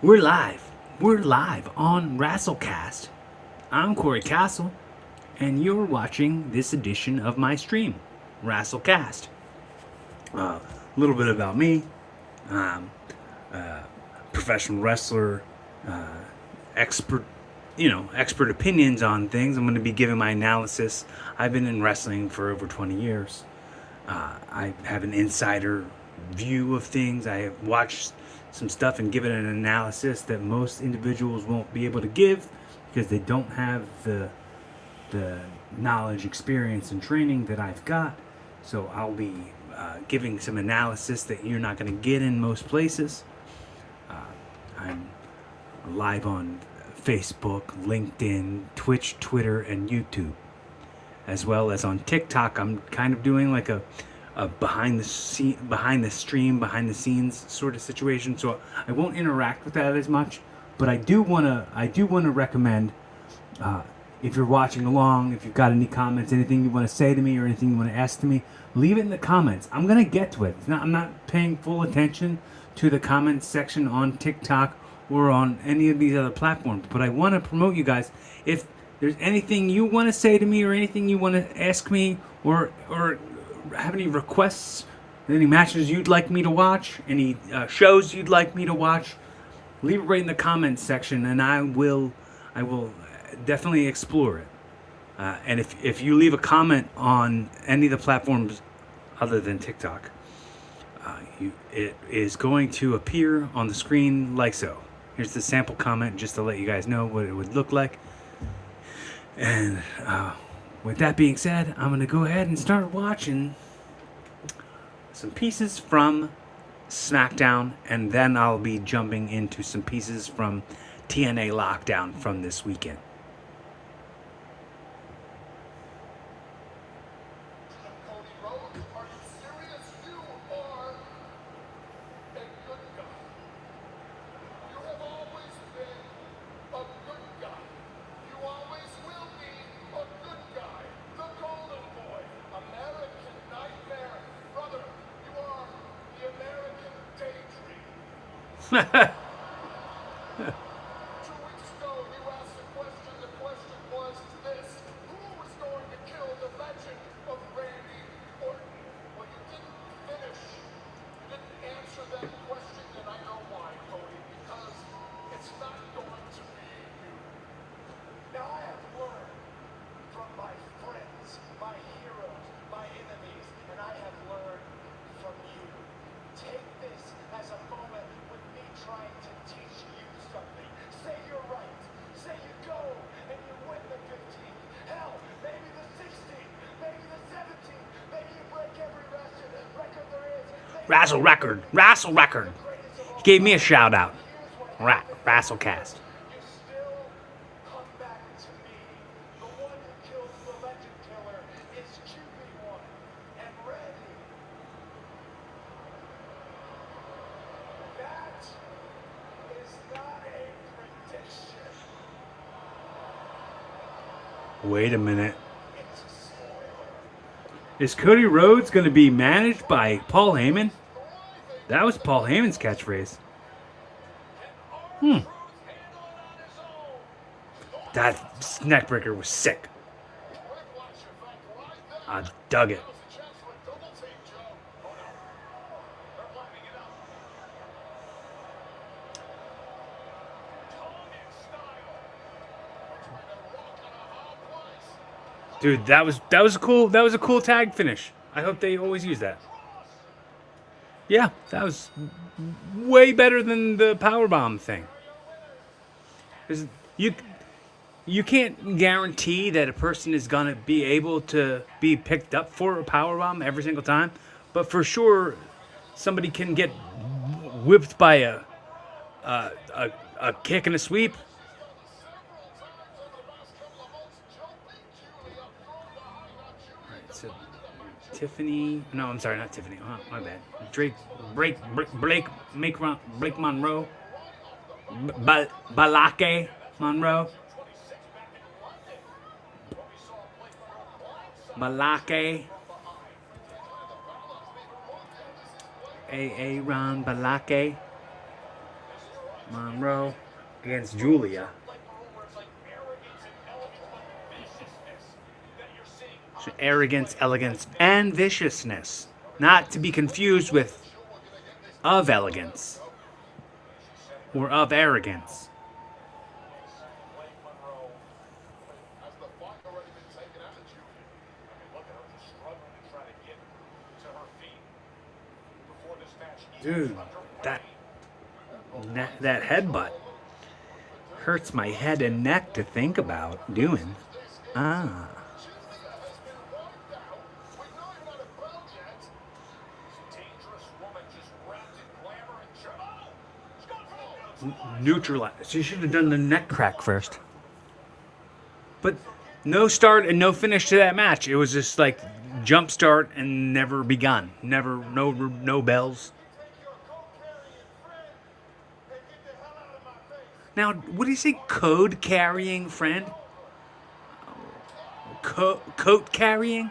We're live. We're live on Rasslecast. I'm Corey Castle, and you're watching this edition of my stream, Rasslecast. A little bit about me. I'm a professional wrestler, expert, expert opinions on things. I'm going to be giving my analysis. I've been in wrestling for over 20 years. I have an insider view of things. I have watched some stuff and given an analysis that most individuals won't be able to give because they don't have the knowledge, experience, and training that I've got. So I'll be giving some analysis that you're not going to get in most places. I'm live on Facebook, LinkedIn, Twitch, Twitter, and YouTube, as well as on TikTok. I'm kind of doing like a behind the scenes sort of situation. So I won't interact with that as much, but I do wanna recommend, if you're watching along, if you've got any comments, anything you want to say to me or anything you want to ask to me, leave it in the comments. I'm gonna get to it. I'm not paying full attention to the comments section on TikTok or on any of these other platforms, but I want to promote you guys. If there's anything you want to say to me or anything you want to ask me or have any requests, any matches you'd like me to watch, any shows you'd like me to watch, leave it right in the comments section, and I will definitely explore it. And if you leave a comment on any of the platforms other than TikTok, it is going to appear on the screen like so. Here's the sample comment just to let you guys know what it would look like. And with that being said, I'm going to go ahead and start watching some pieces from Smackdown, and then I'll be jumping into some pieces from TNA Lockdown from this weekend. Rassle record. He gave me a shout out. Rasslecast. Wait a minute. Is Cody Rhodes going to be managed by Paul Heyman? That was Paul Heyman's catchphrase. That neckbreaker was sick. I dug it. Dude, that was a cool tag finish. I hope they always use that. Yeah, that was way better than the powerbomb thing. You can't guarantee that a person is gonna be able to be picked up for a powerbomb every single time, but for sure, somebody can get whipped by a kick and a sweep. Tiffany, no, I'm sorry, not Tiffany. Oh, my bad. Blake Monroe, Balake Monroe, Balake, Aaron Balake. Monroe against Julia. So arrogance, elegance, and viciousness. Not to be confused with of elegance or of arrogance. Dude, that headbutt hurts my head and neck to think about doing. Ah. Neutralize. She should have done the neck crack first. But no start and no finish to that match. It was just like jump start and never begun. Never, no bells. Now, what do you say? Code carrying friend? Coat carrying?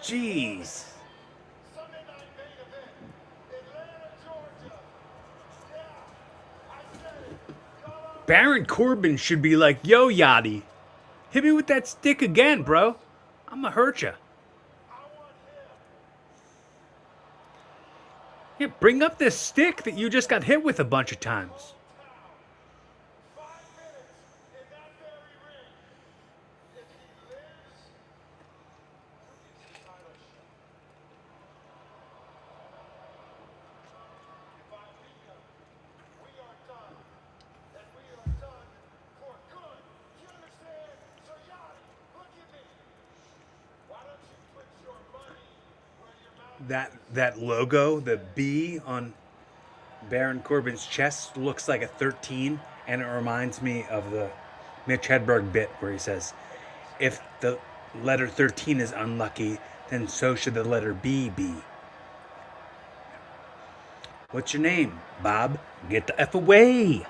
Jeez. Baron Corbin should be like, yo, Yachty, hit me with that stick again, bro. I'm gonna hurt you. Yeah, bring up this stick that you just got hit with a bunch of times. That logo, the B on Baron Corbin's chest, looks like a 13, and it reminds me of the Mitch Hedberg bit where he says, if the letter 13 is unlucky, then so should the letter B be. What's your name, Bob? Get the F away!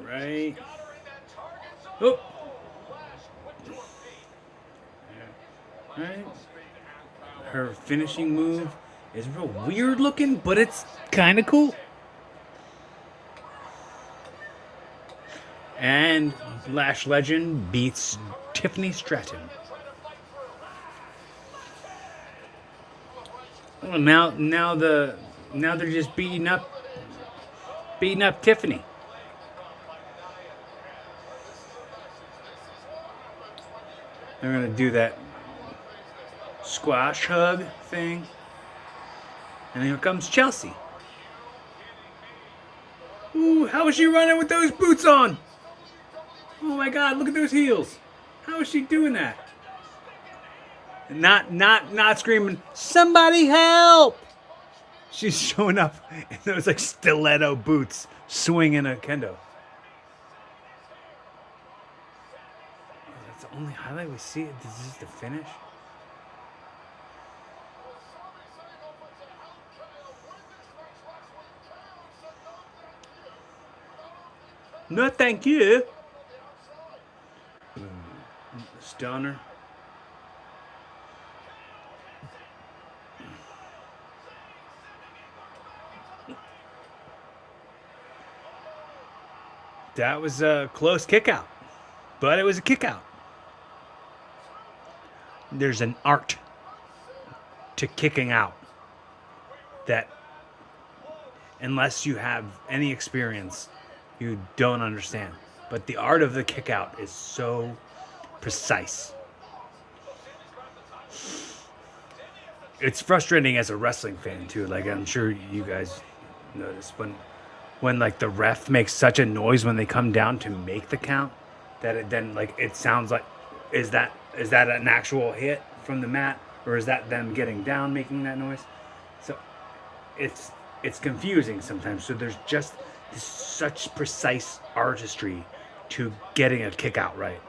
Right. Oh. Right. Her finishing move is real weird looking, but it's kind of cool. And Lash Legend beats Tiffany Stratton. Well, now they're just beating up Tiffany. They're gonna do that squash hug thing, and here comes Chelsea. Ooh, how is she running with those boots on? Oh my God, look at those heels. How is she doing that? Not screaming, somebody help! She's showing up in those like stiletto boots, swinging a kendo. That's the only highlight we see. This is the finish. No, thank you. Stunner. That was a close kick out, but it was a kick out. There's an art to kicking out that, unless you have any experience, you don't understand. But the art of the kick out is so precise. It's frustrating as a wrestling fan too. Like, I'm sure you guys notice when like the ref makes such a noise when they come down to make the count, that it then like it sounds like, is that an actual hit from the mat, or is that them getting down making that noise? So it's confusing sometimes. So there's just such precise artistry to getting a kick out right.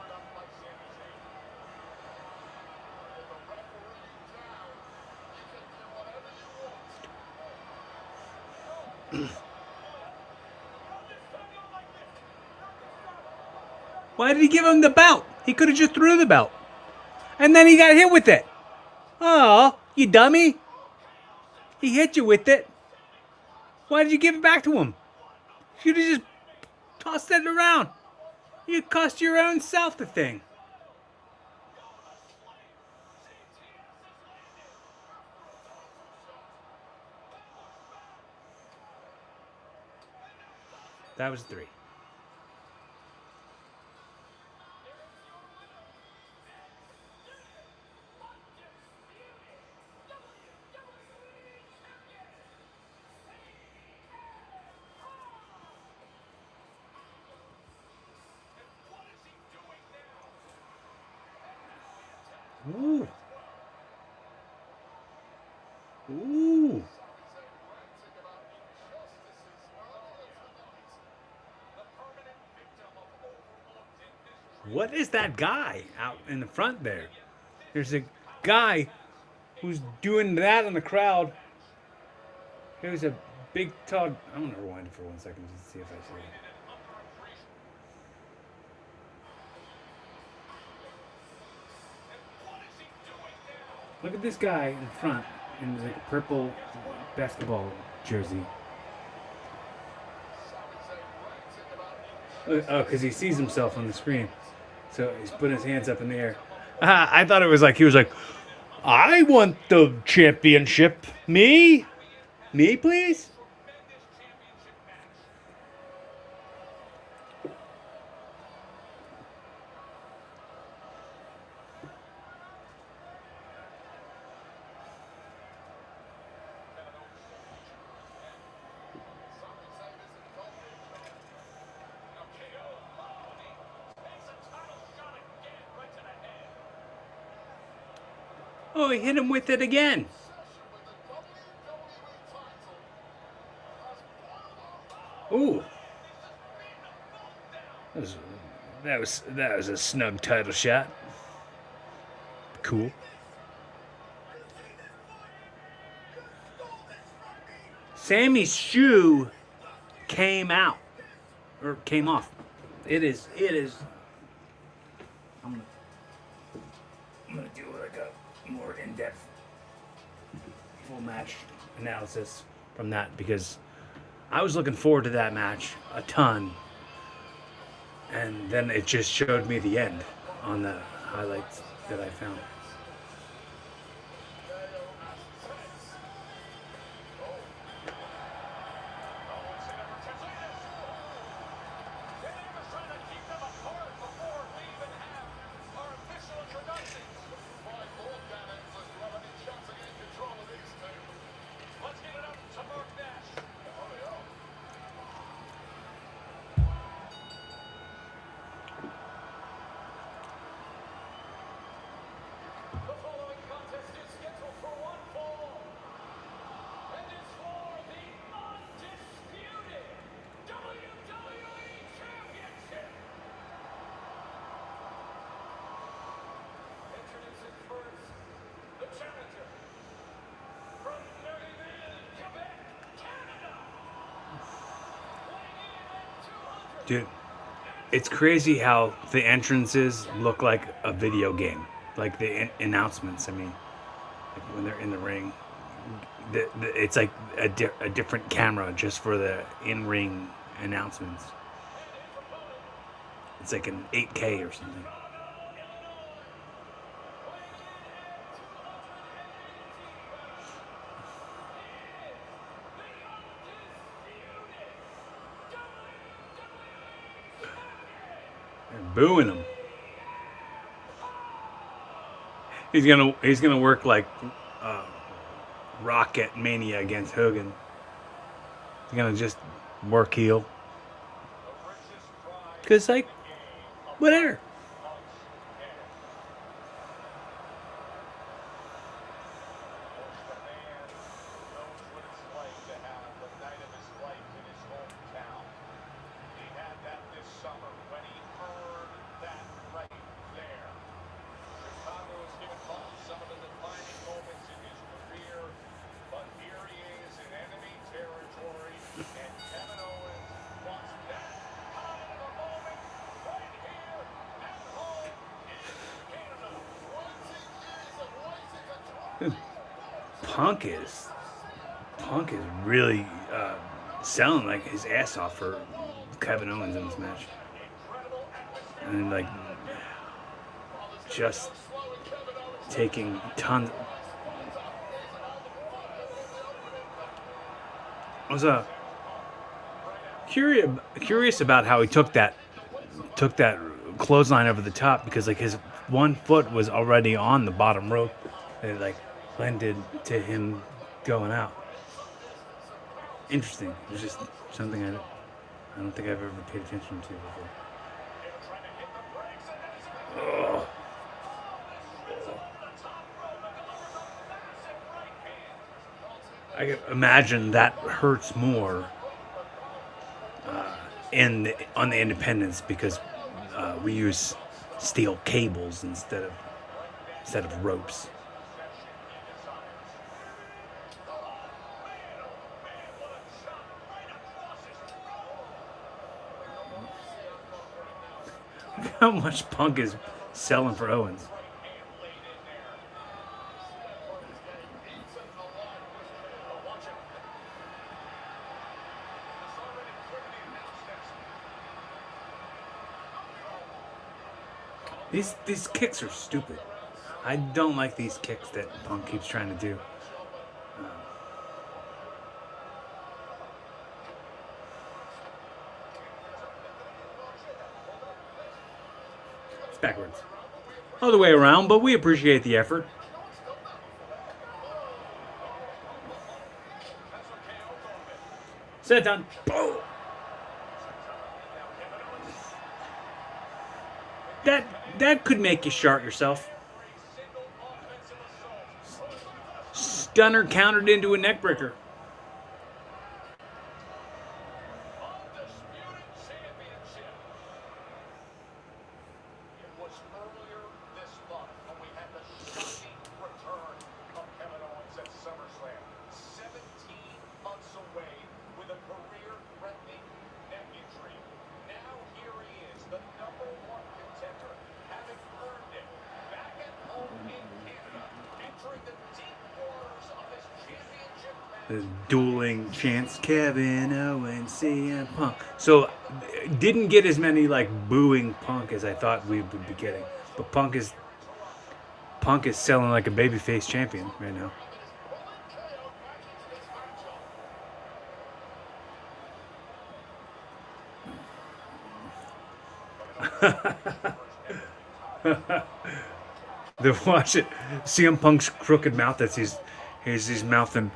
Why did he give him the belt? He could have just threw the belt. And then he got hit with it. Oh, you dummy. He hit you with it. Why did you give it back to him? You should have just tossed it around. You cost your own self the thing. That was 3. Ooh. Ooh. What is that guy out in the front there? There's a guy who's doing that in the crowd. There's a big, tall. I'm gonna rewind it for 1 second just to see if I see it. Look at this guy in front in like a purple basketball jersey. Oh, because he sees himself on the screen. So he's putting his hands up in the air. I thought it was like he was like, I want the championship. Me? Me, please? Oh, he hit him with it again. Ooh. That was a snug title shot. Cool. Sammy's shoe came out. Or came off. It is. I'm gonna do like a more in-depth full match analysis from that because I was looking forward to that match a ton. And then it just showed me the end on the highlights that I found. Dude, it's crazy how the entrances look like a video game. Like the announcements, I mean, like when they're in the ring. It's like a different camera just for the in-ring announcements. It's like an 8K or something. They're booing him. He's gonna work like Rocket Mania against Hogan. He's gonna just work heel. Cause like, whatever. Punk is really selling like his ass off for Kevin Owens in this match, and like just taking tons. I was curious about how he took that clothesline over the top, because like his one foot was already on the bottom rope, and it like blended to him going out. Interesting. It was just something I don't think I've ever paid attention to before. Oh. I can imagine that hurts more on the independents, because we use steel cables instead of ropes. Look how much Punk is selling for Owens. These kicks are stupid. I don't like these kicks that Punk keeps trying to do. It's backwards. Other way around, but we appreciate the effort. Set down. Boom. That could make you shart yourself. Stunner countered into a neckbreaker. The dueling chants, Kevin Owens, CM Punk. So didn't get as many like booing Punk as I thought we would be getting. But Punk is selling like a babyface champion right now. Watch it. CM Punk's crooked mouth. That's his mouth, and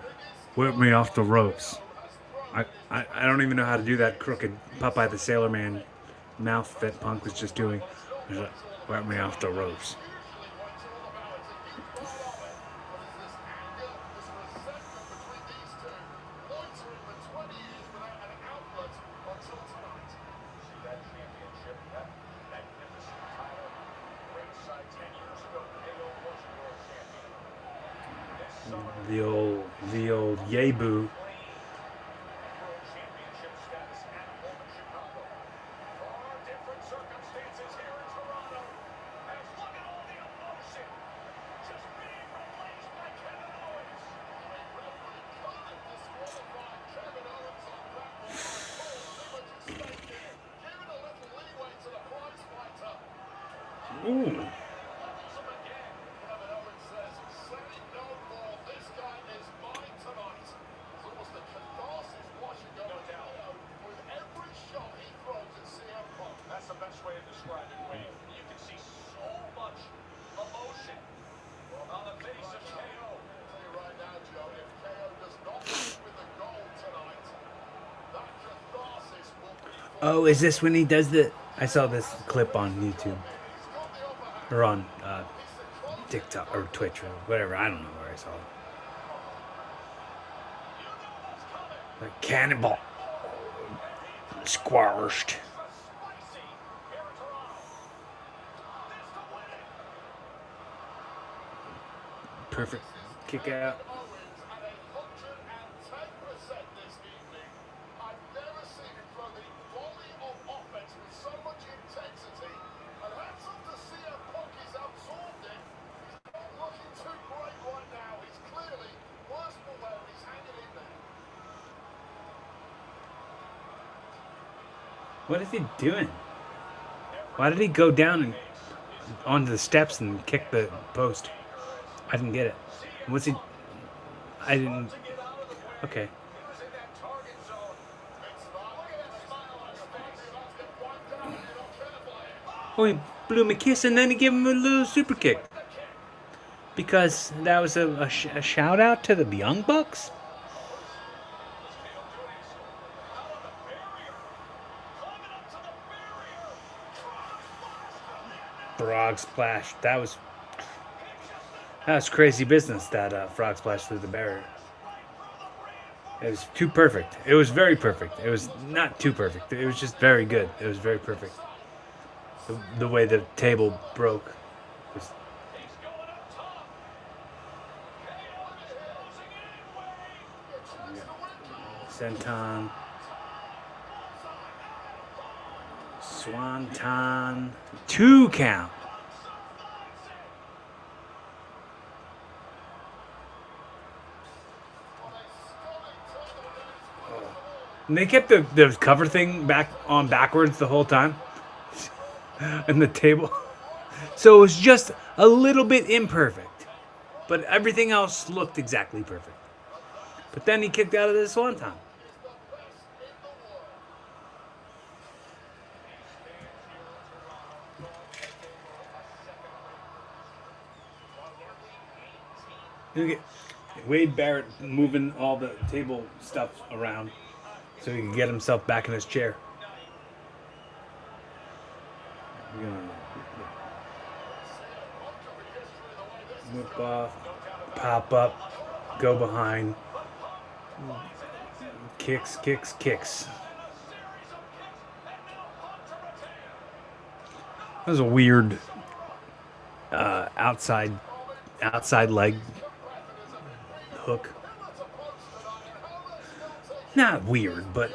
whip me off the ropes. I don't even know how to do that crooked Popeye the Sailor Man mouth that Punk was just doing. Like, whip me off the ropes. The old yay boo. Ooh. Oh, is this when he does the... I saw this clip on YouTube. Or on TikTok or Twitch or whatever. I don't know where I saw it. Like cannonball. Squashed. Perfect kick out. What is he doing? Why did he go down and onto the steps and kick the post? I didn't get it. What's he? I didn't. Okay. Oh, he blew him a kiss and then he gave him a little super kick. Because that was a shout out to the Young Bucks? Frog splash. That was crazy business, that frog splash through the barrier. It was too perfect. It was very perfect. It was not too perfect. It was just very good. It was very perfect. The way the table broke was. Senton. Swanton. 2 count. And they kept the cover thing backwards the whole time. And the table. So it was just a little bit imperfect. But everything else looked exactly perfect. But then he kicked out of the Swanton. Look at Wade Barrett moving all the table stuff around so he can get himself back in his chair. Whip off, pop up, go behind, kicks. That was a weird outside leg hook. Not weird, but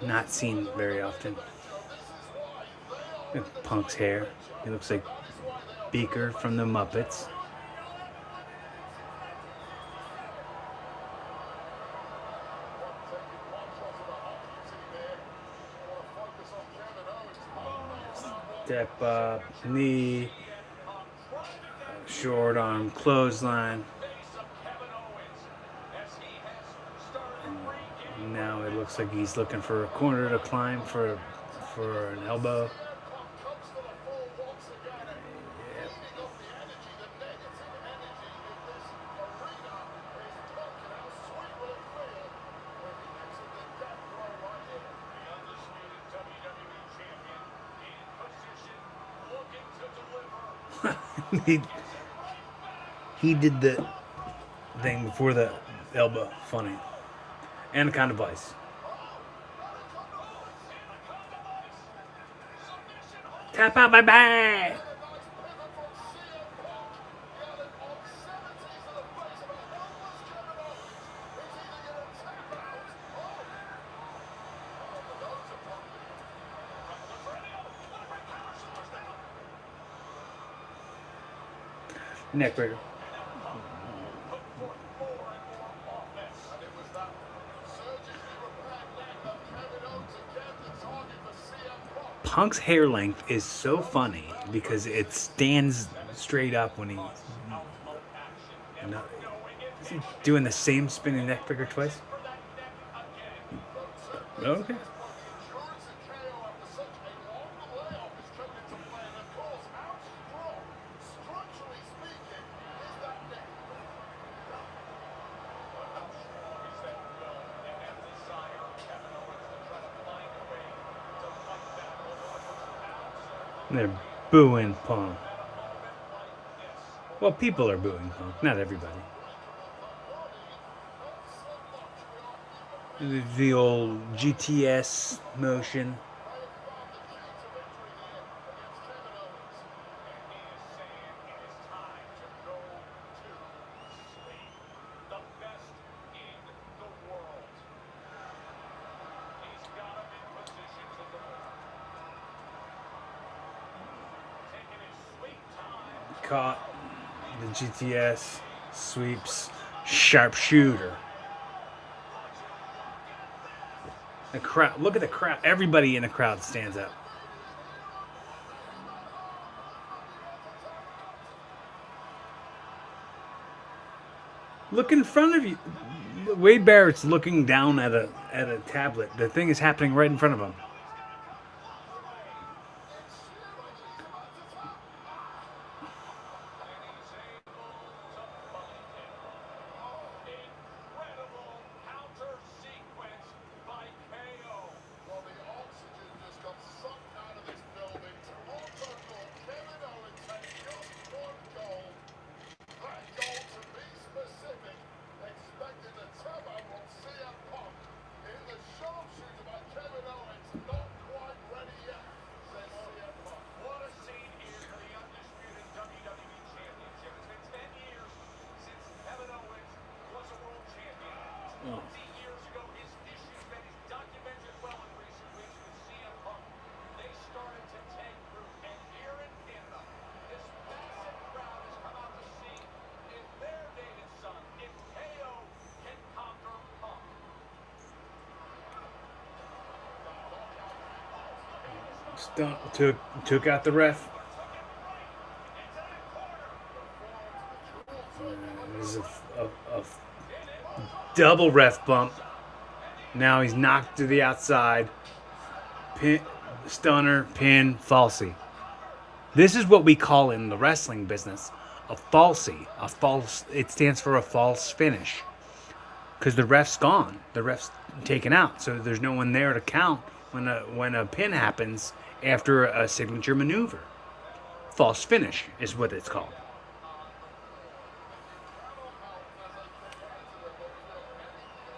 not seen very often. Punk's hair. He looks like Beaker from the Muppets. Step up, knee, short arm clothesline. And now it looks like he's looking for a corner to climb for an elbow. he did the thing before the elbow. Funny. And kind of vice. Tap out my back. Neckbreaker. Punk's hair length is so funny because it stands straight up when he's doing the same spinning neckbreaker twice. Okay. And they're booing Punk. Well, people are booing Punk, not everybody. The old GTS motion. Caught the GTS, sweeps, sharpshooter. The crowd. Look at the crowd. Everybody in the crowd stands up. Look in front of you. Wade Barrett's looking down at a tablet. The thing is happening right in front of him. Took out the ref. This is a double ref bump. Now he's knocked to the outside. Pin, stunner, pin, falsie. This is what we call in the wrestling business a falsie. A false. It stands for a false finish. Because the ref's gone. The ref's taken out. So there's no one there to count when a pin happens after a signature maneuver. False finish is what it's called.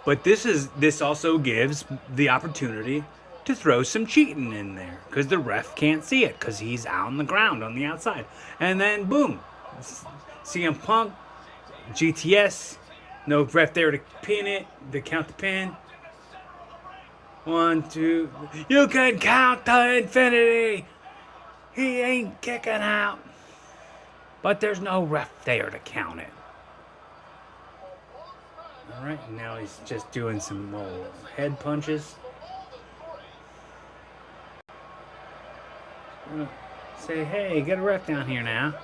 But this also gives the opportunity to throw some cheating in there because the ref can't see it because he's out on the ground on the outside. And then boom, CM Punk, GTS, no ref there to pin it, to count the pin. 1, 2, you can count to infinity. He ain't kicking out. But there's no ref there to count it. Alright, now he's just doing some little head punches. Say, hey, get a ref down here now.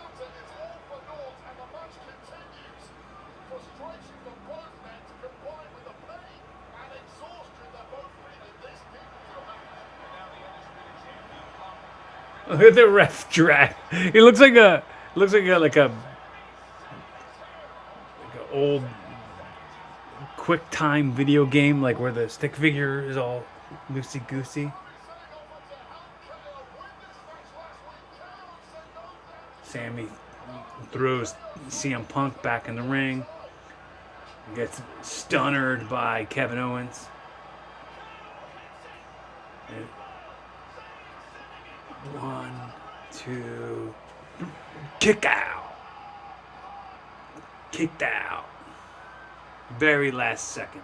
Look at the ref drag. He looks like a old quick time video game, like where the stick figure is all loosey goosey. Sammy throws CM Punk back in the ring. Gets stunnered by Kevin Owens. And 1, 2, kick out. Kicked out. Very last second.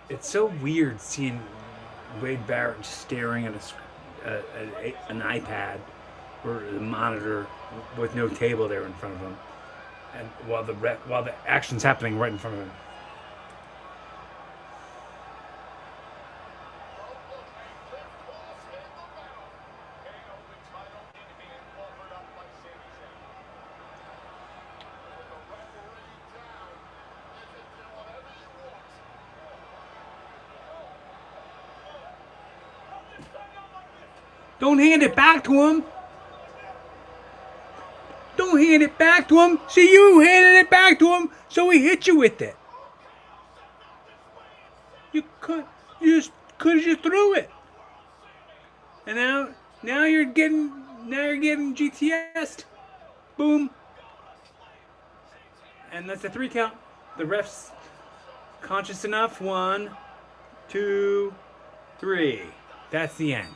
It's so weird seeing Wade Barrett staring at an iPad or a monitor with no table there in front of him, and while the action's happening right in front of him. Don't hand it back to him. Don't hand it back to him. See, you handed it back to him, so he hit you with it. You just threw it. And now you're getting GTS'd. Boom. And that's a 3 count. The ref's conscious enough. 1, 2, 3. That's the end.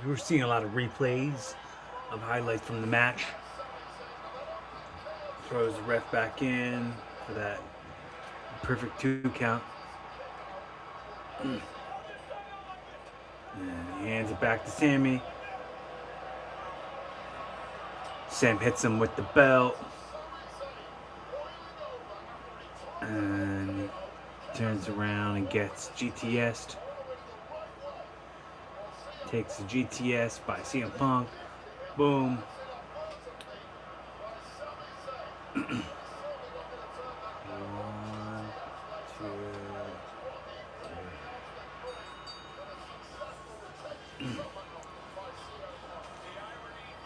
we're seeing a lot of replays of highlights from the match. Throws the ref back in for that perfect 2 count. And he hands it back to Sammy. Sam hits him with the belt. And he turns around and gets GTS'd. Takes the GTS by CM Punk. Boom. One, two, three.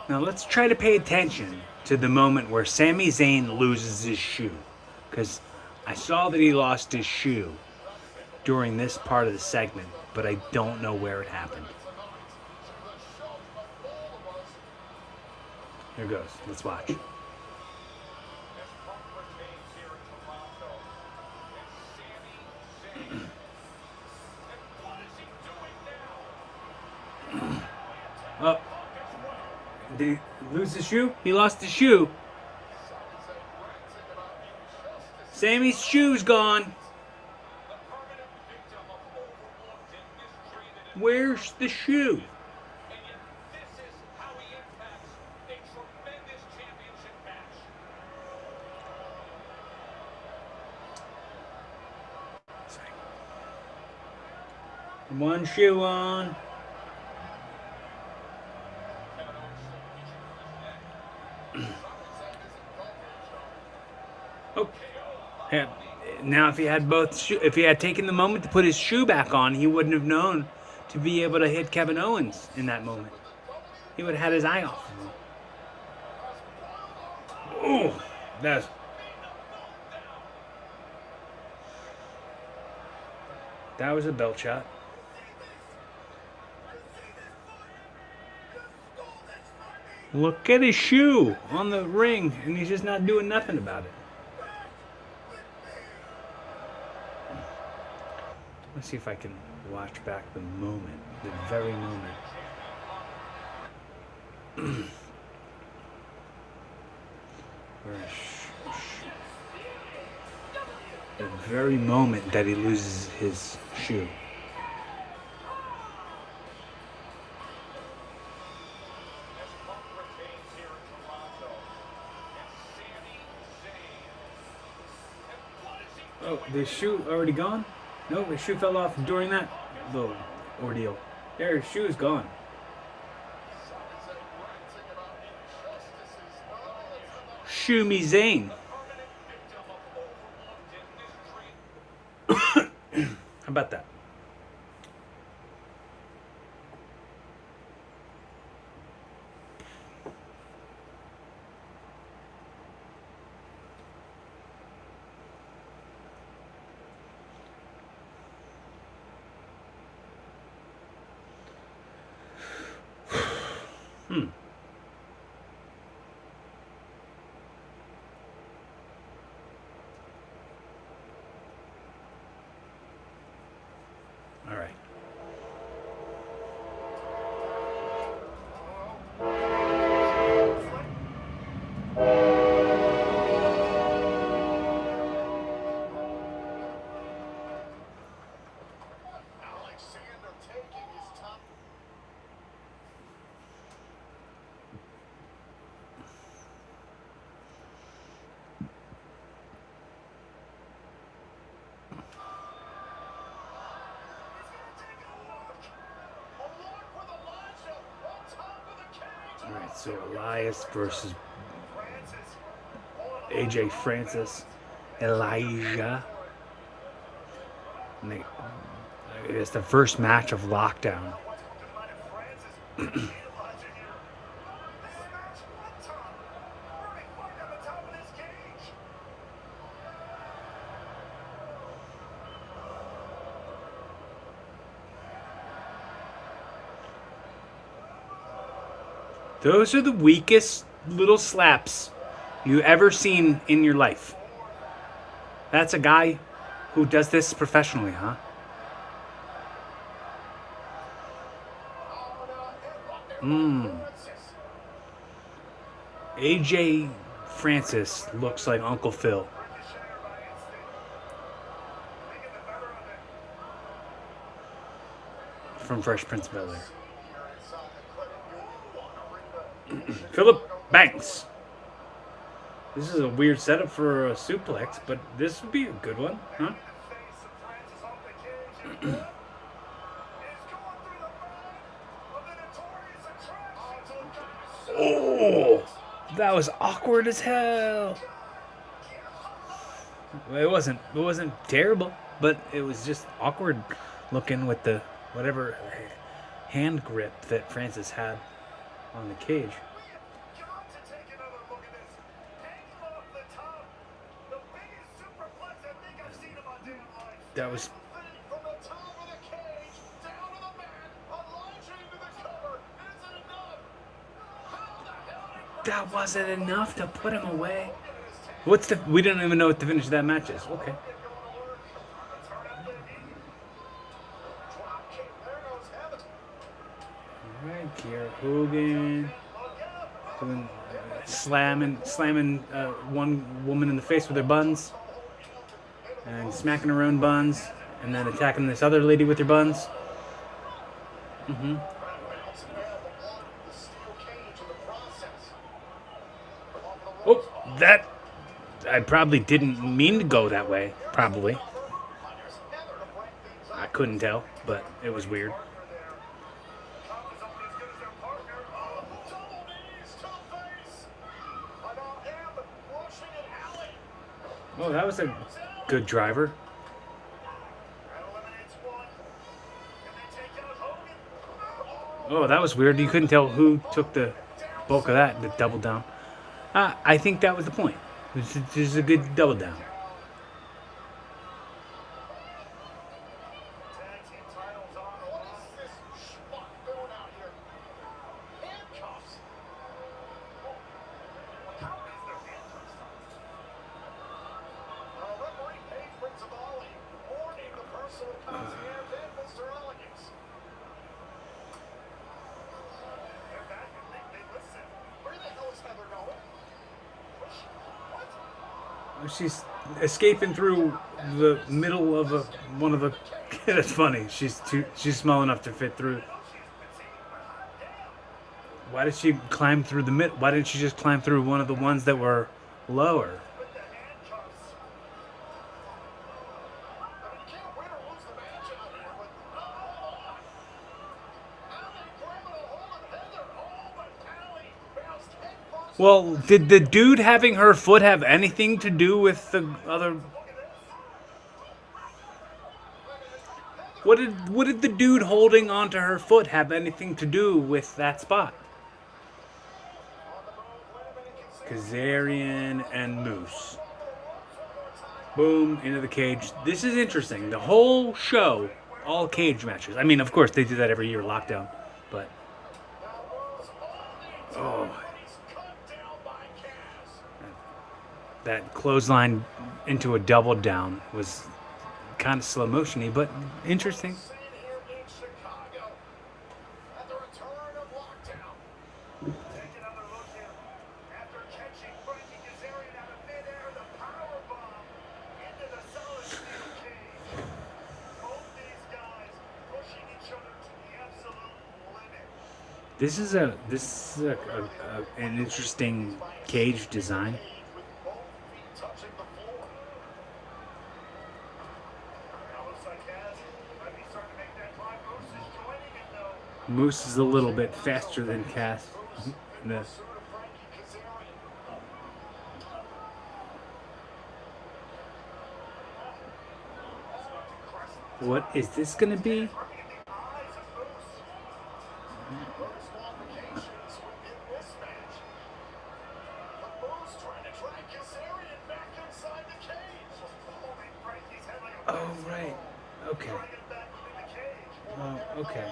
Now let's try to pay attention to the moment where Sami Zayn loses his shoe. Because I saw that he lost his shoe during this part of the segment, but I don't know where it happened. Here goes. Let's watch. Oh. Did he lose his shoe? He lost his shoe. Sammy's shoe's gone. Where's the shoe? One shoe on. Oh, yeah. Now if he had if he had taken the moment to put his shoe back on, he wouldn't have known to be able to hit Kevin Owens in that moment. He would have had his eye off him. Oh, that was a belt shot. Look at his shoe on the ring, and he's just not doing nothing about it. Let's see if I can watch back the moment, the very moment. The very moment that he loses his shoe. Oh, the shoe already gone? No, his shoe fell off during that little ordeal. There, his shoe is gone. Shoe me Zayn. How about that? All right. Alright, so Elias versus AJ Francis, Elijah. And it's the first match of Lockdown. Those are the weakest little slaps you ever seen in your life. That's a guy who does this professionally, huh? AJ Francis looks like Uncle Phil. From Fresh Prince of Bel-Air. Philip Banks. This is a weird setup for a suplex, but this would be a good one, huh? Oh, that was awkward as hell. It wasn't terrible, but it was just awkward looking with the whatever hand grip that Francis had on the cage. That was. That wasn't enough to put him away. We don't even know what the finish of that match is. Okay. Alright, Kiera Hogan doing slamming one woman in the face with her buns and smacking her own buns and then attacking this other lady with her buns. Oh, that I probably didn't mean to go that way. Probably. I couldn't tell, but it was weird. Oh, that was a good driver. Oh, that was weird. You couldn't tell who took the bulk of that, the double down. I think that was the point. This is a good double down. She's escaping through the middle of one of the. That's funny. She's small enough to fit through. Why did she climb through the mid? Why didn't she just climb through one of the ones that were lower? Well, did the dude having her foot have anything to do with the other? What did the dude holding onto her foot have anything to do with that spot? Kazarian and Moose. Boom, into the cage. This is interesting. The whole show, all cage matches. I mean, of course, they do that every year, Lockdown. But, oh. That clothesline into a double down was kind of slow motion-y, but interesting. This is an interesting cage design. Moose is a little bit faster than Kast. What is this going to be? Oh, right. Okay. Oh, okay.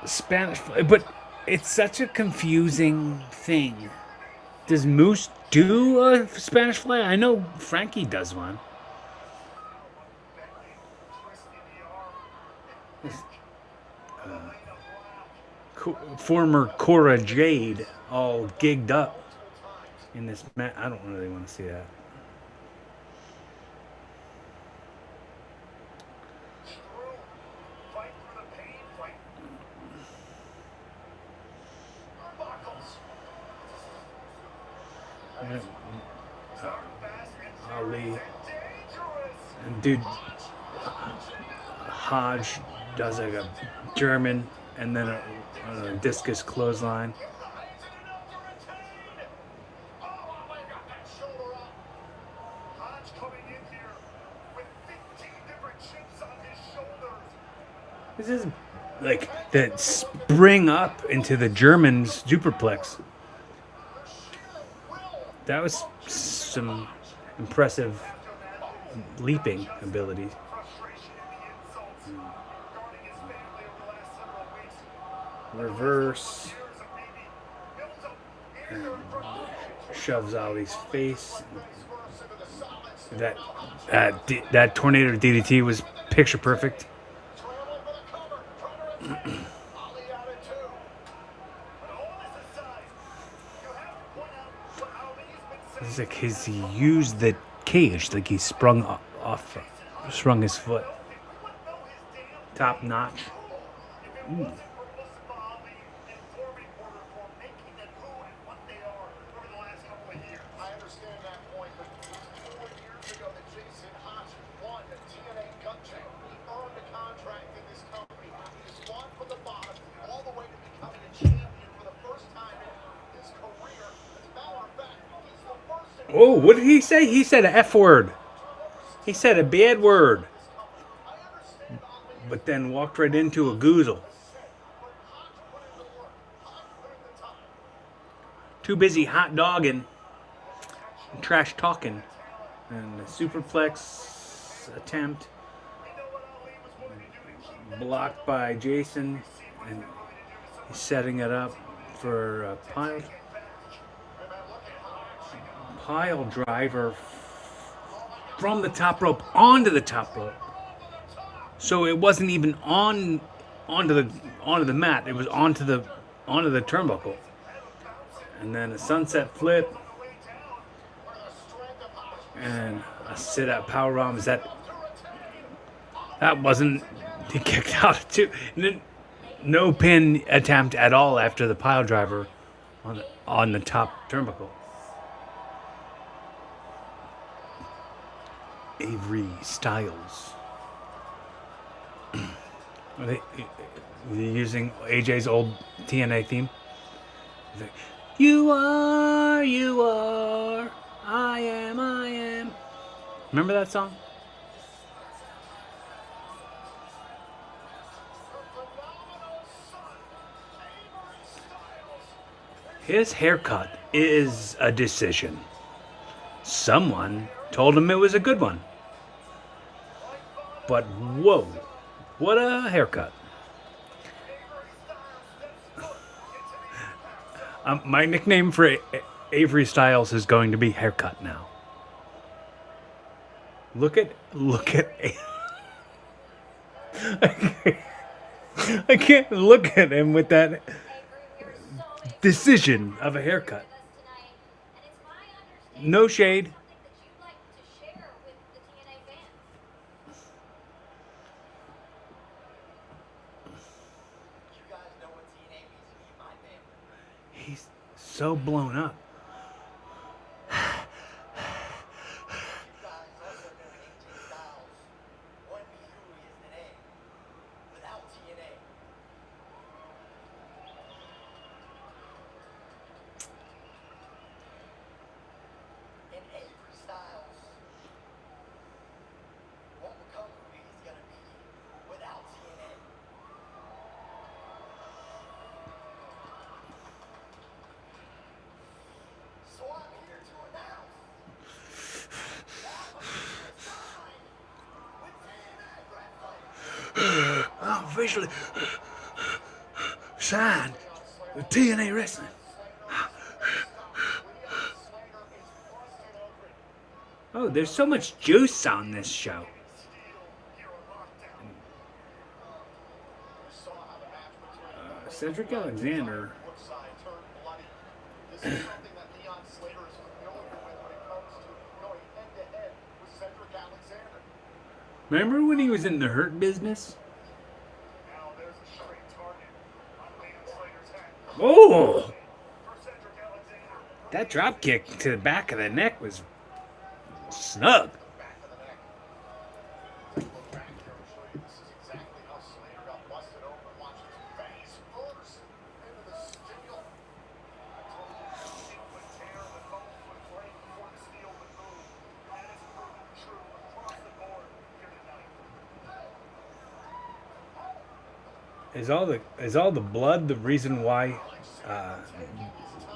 Spanish, but it's such a confusing thing. Does Moose do a Spanish fly? I know Frankie does one. Former Cora Jade all gigged up in this match. I don't really want to see that. Ali and dude Hodge does like a German and then a discus clothesline. This is like that spring up into the German superplex. That was some impressive leaping ability. Reverse. And shoves Ali's face. That tornado DDT was picture perfect. It's like he used the cage, like he sprung his foot. Top notch. Ooh. Oh, what did he say? He said an F word. He said a bad word. But then walked right into a goozle. Too busy hot dogging and trash talking. And the superplex attempt blocked by Jason. And he's setting it up for a pile driver from the top rope onto the top rope. So it wasn't even onto the mat. It was onto the turnbuckle. And then a sunset flip and a sit out powerbomb. That wasn't, he kicked out too. No pin attempt at all after the pile driver on the top turnbuckle. Avery Styles. Are they using AJ's old TNA theme? Like, you are, I am. Remember that song? His haircut is a decision. Someone told him it was a good one. But whoa, what a haircut. My nickname for Avery Styles is going to be Haircut now. Look at I can't look at him with that decision of a haircut. No shade. He's so blown up. I'm officially signed with TNA Wrestling. Oh, there's so much juice on this show. Cedric Alexander. Remember when he was in the Hurt Business? Oh! That drop kick to the back of the neck was snug. Is all the blood the reason why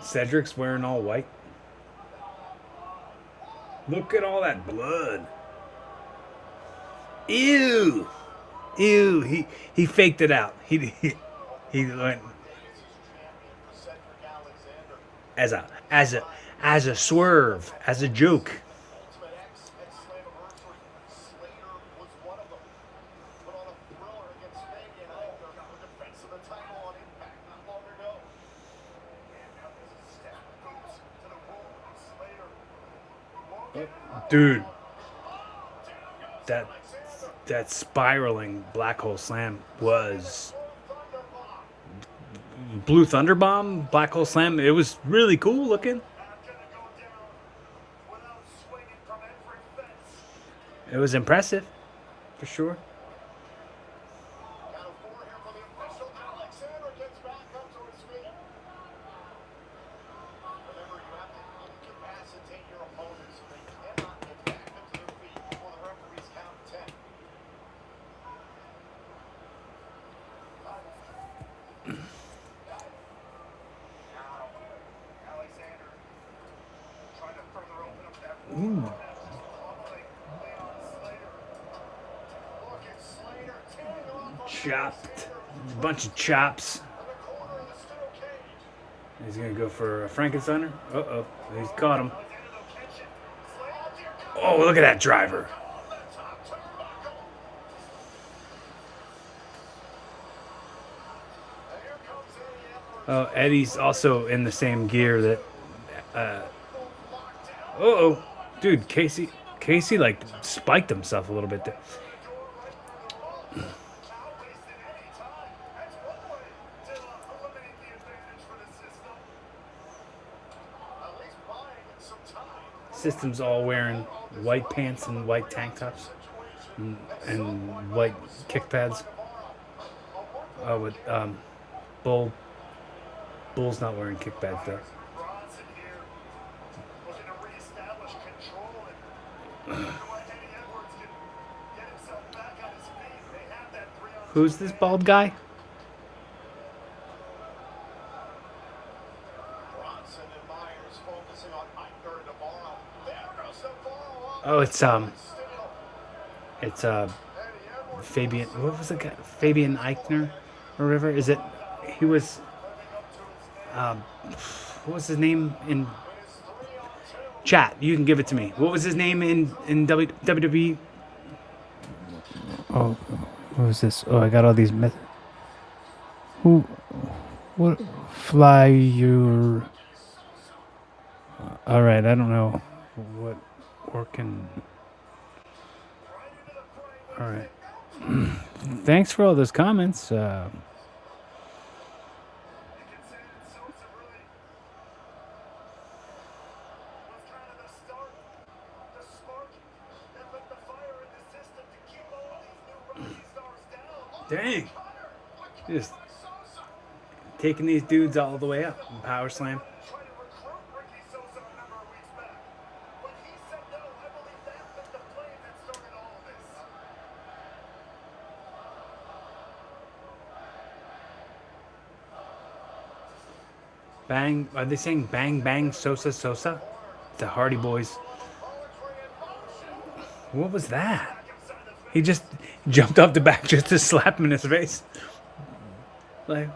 Cedric's wearing all white? Look at all that blood. Ew. Ew. He faked it out. He went as a swerve, as a joke. Dude, that spiraling black hole slam was Blue Thunder Bomb, black hole slam. It was really cool looking. It was impressive, for sure. Ooh. Chopped. A bunch of chops. He's going to go for a Frankensteiner. Uh-oh. He's caught him. Oh, look at that driver. Oh, Eddie's also in the same gear that... uh-oh. Dude, Casey like spiked himself a little bit there. System's all wearing white pants and white tank tops and white kick pads. Oh, with Bull's not wearing kick pads though. Who's this bald guy? Oh, it's Fabian. What was the guy? Fabian Eichner, or whatever. Is it? He was. What was his name in chat? You can give it to me. What was his name in WWE? Oh, what was this? Oh, I got all these myths. Who? What? Fly your. All right, I don't know what working. All right. Thanks for all those comments. Dang. Just taking these dudes all the way up. Power slam. Bang. Are they saying bang, bang, Sosa, Sosa? The Hardy Boys. What was that? He just jumped off the back just to slap him in his face. Like,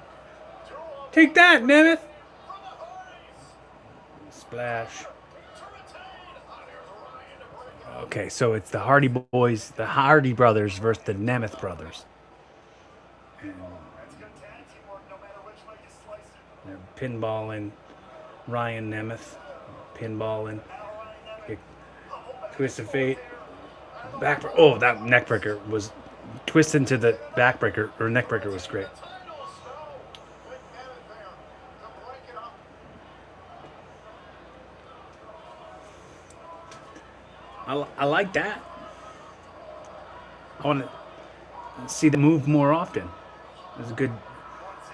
take that, Nemeth! Splash. Okay, so it's the Hardy Boys, the Hardy Brothers versus the Nemeth Brothers. And they're pinballing Ryan Nemeth, pinballing. Twist of Fate. Back. Oh, that neckbreaker was twist into the backbreaker or neckbreaker was great. I like that. I want to see them move more often. It's a good.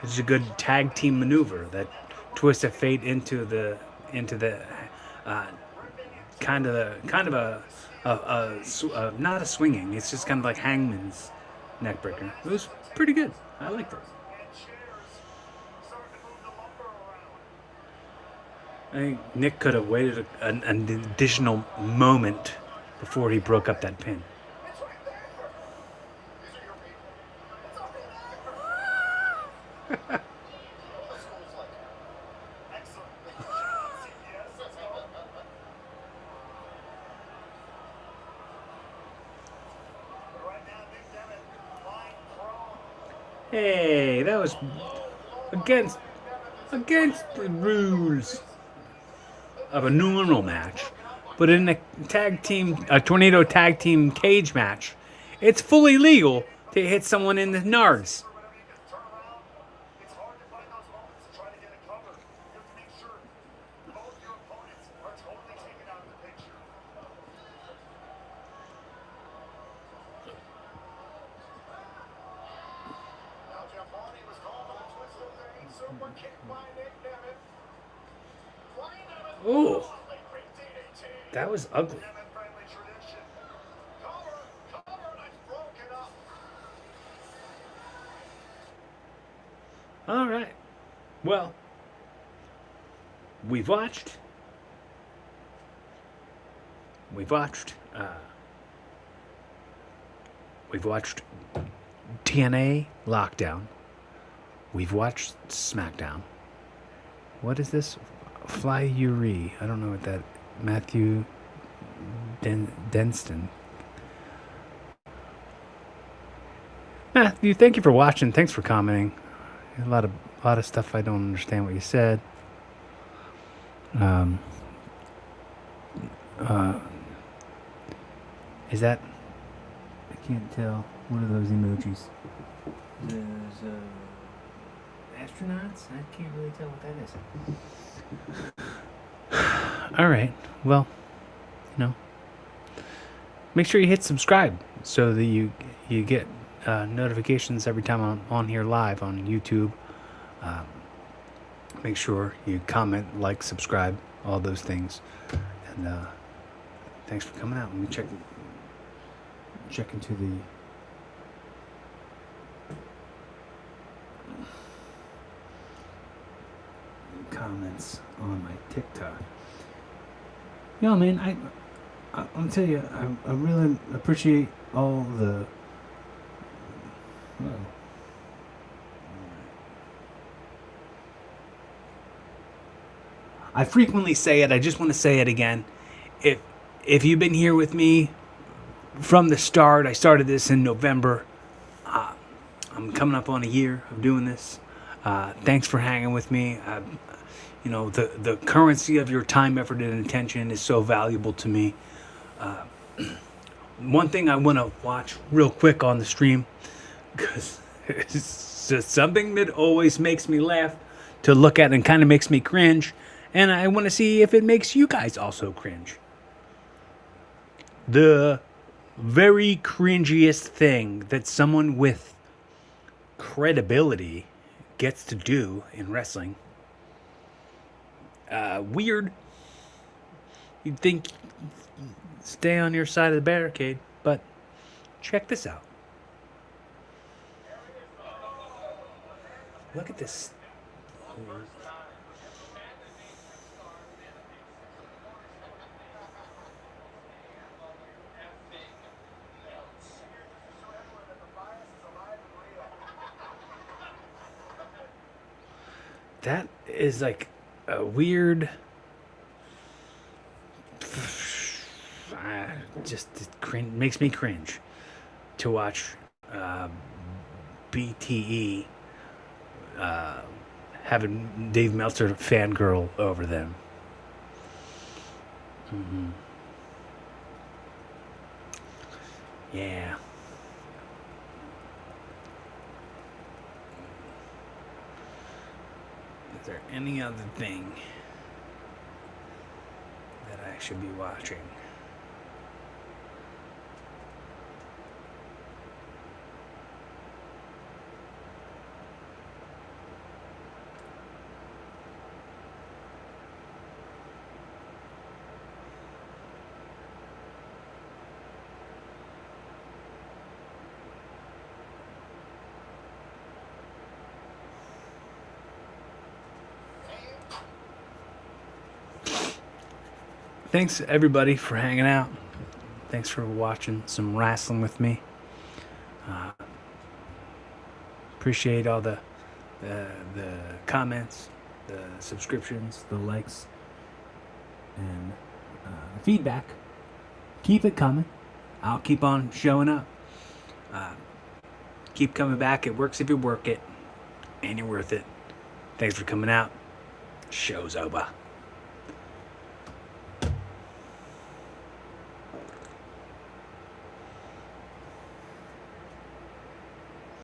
It's a good tag team maneuver. That twist of fate into the uh, kind of not a swinging. It's just kind of like Hangman's neckbreaker. It was pretty good. I liked it. I think Nick could have waited an additional moment before he broke up that pin. Hey, that was against the rules of a normal match, but in a tornado tag team cage match, it's fully legal to hit someone in the nards. Oh, that was ugly. All right. Well, we've watched. We've watched. We've watched TNA Lockdown. We've watched Smackdown. What is this? Fly Uri. I don't know what that. Matthew Denston. Matthew, thank you for watching. Thanks for commenting. A lot of stuff I don't understand what you said. Is that? I can't tell. What are those emojis? Those astronauts? I can't really tell what that is. All right. Well, make sure you hit subscribe so that you get notifications every time I'm on here live on YouTube. Make sure you comment, like, subscribe, all those things. And thanks for coming out. Let me check into the comments on my TikTok. Yo, man, I'm tell you, I really appreciate all the. Well, I frequently say it. I just want to say it again. If you've been here with me from the start, I started this in November. I'm coming up on a year of doing this. Thanks for hanging with me. The currency of your time, effort, and attention is so valuable to me. One thing I want to watch real quick on the stream, because it's just something that always makes me laugh to look at and kind of makes me cringe. And I want to see if it makes you guys also cringe. The very cringiest thing that someone with credibility gets to do in wrestling. Weird. You'd think stay on your side of the barricade, but check this out. Look at this. That is like a weird. just makes me cringe to watch BTE having Dave Meltzer fangirl over them. Mm-hmm. Yeah. Is there any other thing that I should be watching? Thanks everybody for hanging out. Thanks for watching some wrestling with me. Appreciate all the comments, the subscriptions, the likes, and the feedback. Keep it coming. I'll keep on showing up. Keep coming back. It works if you work it, and you're worth it. Thanks for coming out. Show's over.